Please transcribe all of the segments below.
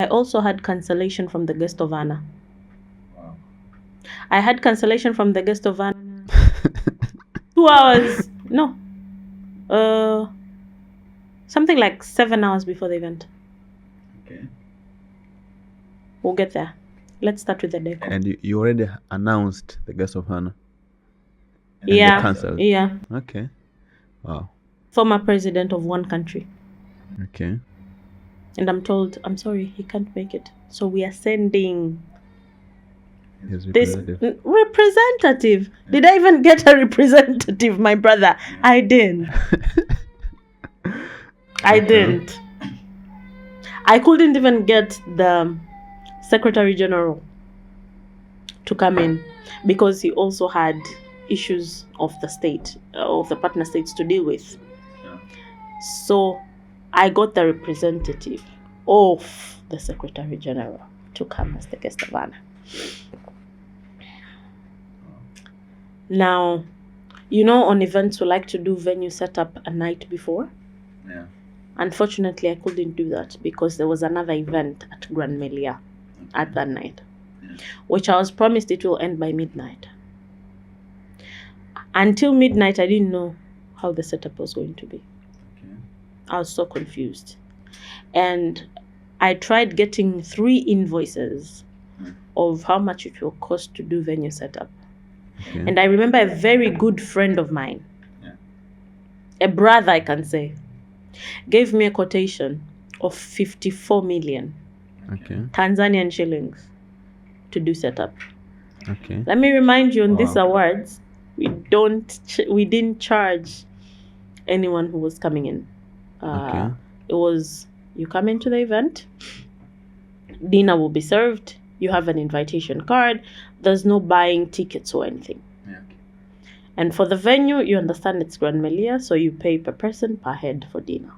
I also had cancellation from the guest of honor. Wow. I had cancellation from the guest of honor. 2 hours. No. Something like 7 hours before the event. Okay. We'll get there. Let's start with the decor. And you already announced the guest of honor. And Yeah. they cancelled. Yeah. Okay. Wow. Former president of one country. Okay. And I'm told, I'm sorry, he can't make it. So we are sending His this representative. representative. Did I even get a representative, my brother? I didn't. I didn't. I couldn't even get the Secretary General to come in because he also had issues of the state, of the partner states to deal with. Yeah. So I got the representative of the Secretary General to come as the guest of honor. Now, you know, on events we like to do venue setup a night before. Yeah. Unfortunately, I couldn't do that because there was another event at Grand Melia at that night, which I was promised it will end by midnight. Until midnight, I didn't know how the setup was going to be. Okay. I was so confused. And I tried getting 3 invoices of how much it will cost to do venue setup. Okay. And I remember a very good friend of mine, a brother I can say, gave me a quotation of 54 million Okay. Tanzanian shillings to do setup. Okay. Let me remind you, on these Wow. awards, we didn't charge anyone who was coming in. Okay. It was, you come into the event, dinner will be served, you have an invitation card, there's no buying tickets or anything. Yeah. And for the venue, you understand it's Grand Melia, so you pay per person per head for dinner.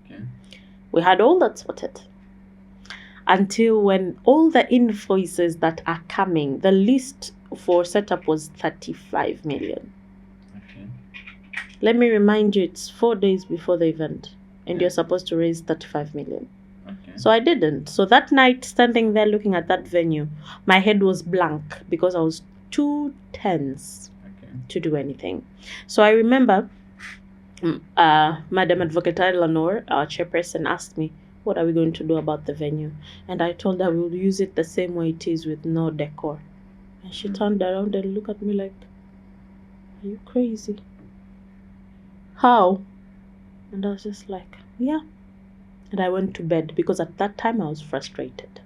Okay. We had all that sorted. Until when all the invoices that are coming, the list for setup was 35 million. Okay. Let me remind you, it's 4 days before the event, and you're supposed to raise 35 million. Okay. So I didn't. So that night, standing there looking at that venue, my head was blank because I was too tense to do anything. So I remember Madam Advocate Eleanor, our chairperson, asked me, what are we going to do about the venue? And I told her we'll use it the same way it is with no decor. And she turned around and looked at me like, are you crazy? How? And I was just like, yeah. And I went to bed because at that time I was frustrated.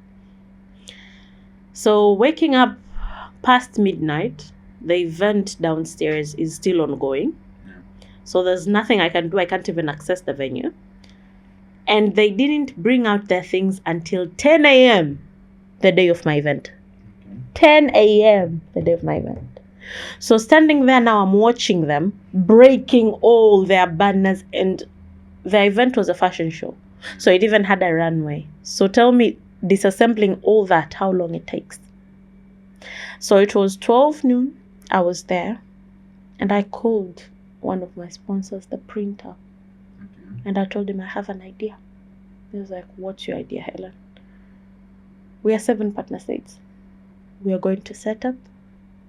So waking up past midnight, the event downstairs is still ongoing. So there's nothing I can do. I can't even access the venue. And they didn't bring out their things until 10 a.m. the day of my event. 10 a.m. the day of my event. So standing there now, I'm watching them breaking all their banners, and the event was a fashion show. So it even had a runway. So tell me, disassembling all that, how long it takes. So it was 12 noon. I was there, and I called one of my sponsors, the printer. And I told him I have an idea. He was like, what's your idea, Helen? We are 7 partner states. We are going to set up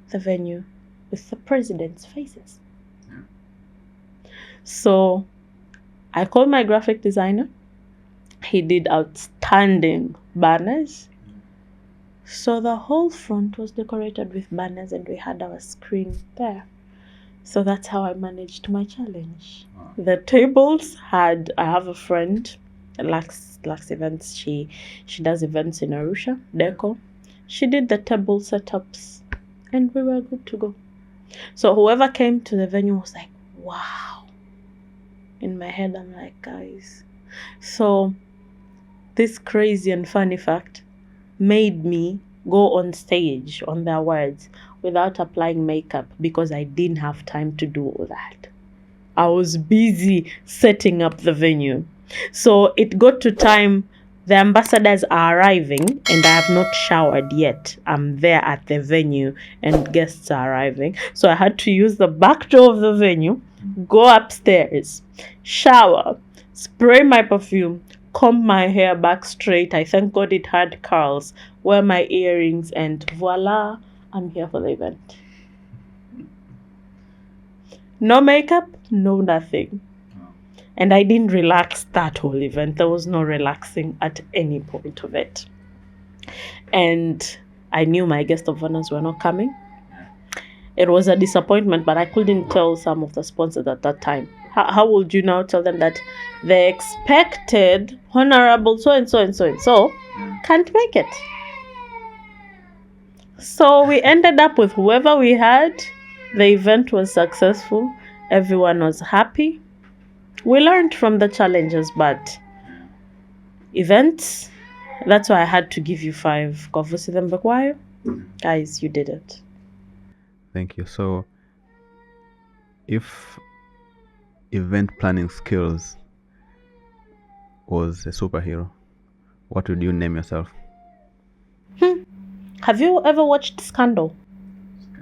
the venue with the president's faces. So I called my graphic designer. He did outstanding banners. So the whole front was decorated with banners, and we had our screen there. So that's how I managed my challenge. Wow. The tables I have a friend, Lux Events. She does events in Arusha, Deco. She did the table setups, and we were good to go. So whoever came to the venue was like, wow. In my head, I'm like, guys. So this crazy and funny fact made me go on stage on the awards without applying makeup because I didn't have time to do all that. I was busy setting up the venue. So it got to time, the ambassadors are arriving and I have not showered yet. I'm there at the venue and guests are arriving. So I had to use the back door of the venue, go upstairs, shower, spray my perfume, comb my hair back straight. I thank God it had curls. Wear my earrings, and voila, I'm here for the event. No makeup, no nothing. And I didn't relax that whole event. There was no relaxing at any point of it. And I knew my guest of honors were not coming. It was a disappointment, but I couldn't tell some of the sponsors at that time. How would you now tell them that the expected honorable so and so and so and so can't make it? So we ended up with whoever we had. The event was successful. Everyone was happy. We learned from the challenges, but events, that's why I had to give you 5. Guys, you did it. Thank you. So, if event planning skills was a superhero, what would you name yourself? Have you ever watched Scandal?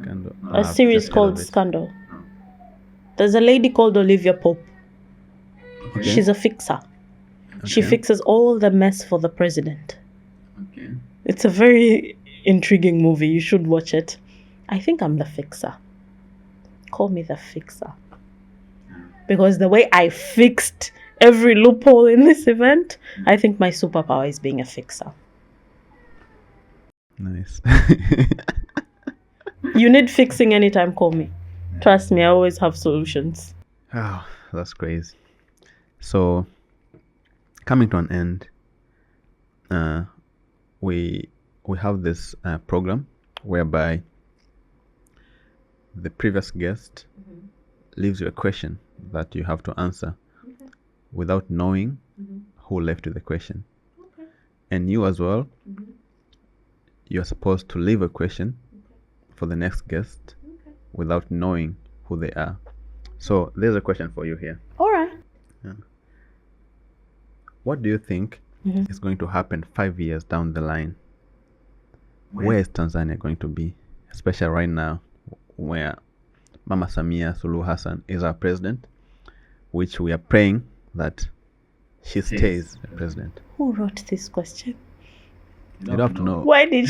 Scandal. A series called Scandal. There's a lady called Olivia Pope. Okay. She's a fixer. She Okay. fixes all the mess for the president. Okay. It's a very intriguing movie. You should watch it. I think I'm the fixer. Call me the fixer. Because the way I fixed every loophole in this event, I think my superpower is being a fixer. Nice. You need fixing anytime, call me. Trust me, I always have solutions. Oh, that's crazy. So, coming to an end, we have this program whereby the previous guest leaves you a question that you have to answer without knowing who left you the question. And you as well, you're supposed to leave a question for the next guest without knowing who they are. So there's a question for you here. All right. What do you think is going to happen 5 years down the line? Where is Tanzania going to be? Especially right now, where Mama Samia Suluhu Hassan is our president, which we are praying that she stays the president. Who wrote this question? You don't have to know. Why did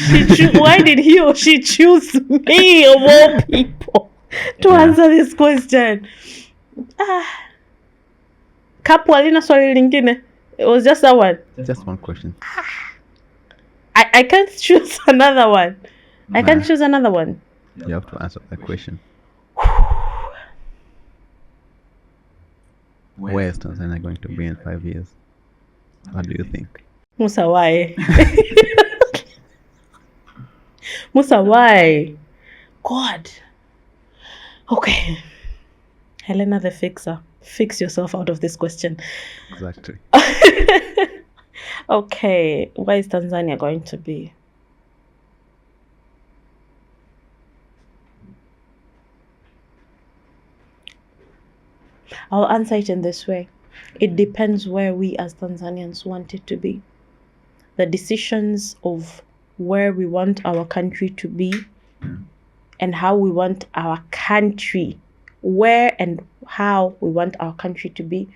why did he or she choose me of all people to answer this question? Kapu alina swali lingine. It was just that one. Just one question. I can't choose another one. I can't choose another one. You have to answer the question. Where is Tanzania going to be in 5 years? What do you think? Musa, why? Musa, why? God. Okay. Helena the fixer. Fix yourself out of this question. Exactly. Okay. Where is Tanzania going to be? I'll answer it in this way. It depends where we as Tanzanians want it to be. The decisions of where we want our country to be and how we want our country, where and how we want our country to be,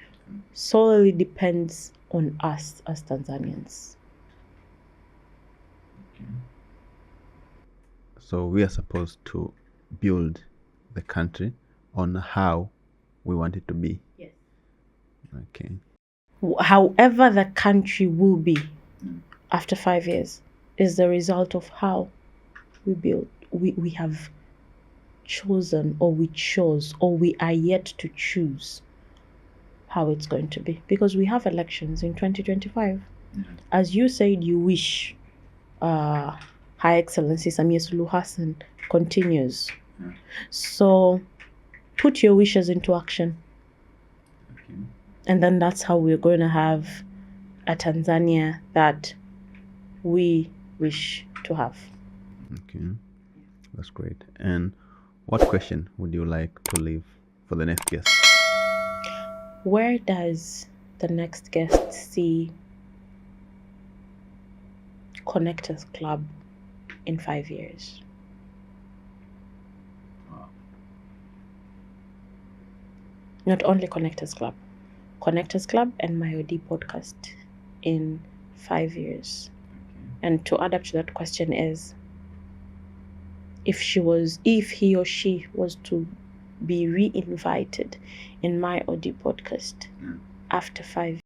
solely depends on us as Tanzanians. So we are supposed to build the country on how we want it to be. Yes. Okay. However the country will be after 5 years is the result of how we build. We have chosen, or we chose, or we are yet to choose how it's going to be, because we have elections in 2025. As you said, you wish High Excellency Samia Suluhu Hassan continues. So put your wishes into action. And then that's how we're going to have a Tanzania that we wish to have. Okay. That's great. And what question would you like to leave for the next guest? Where does the next guest see Connectors Club in 5 years? Not only Connectors Club and My OD podcast in 5 years? Okay. And to add up to that question is, if he or she was to be re-invited in my Audi podcast Yeah. after 5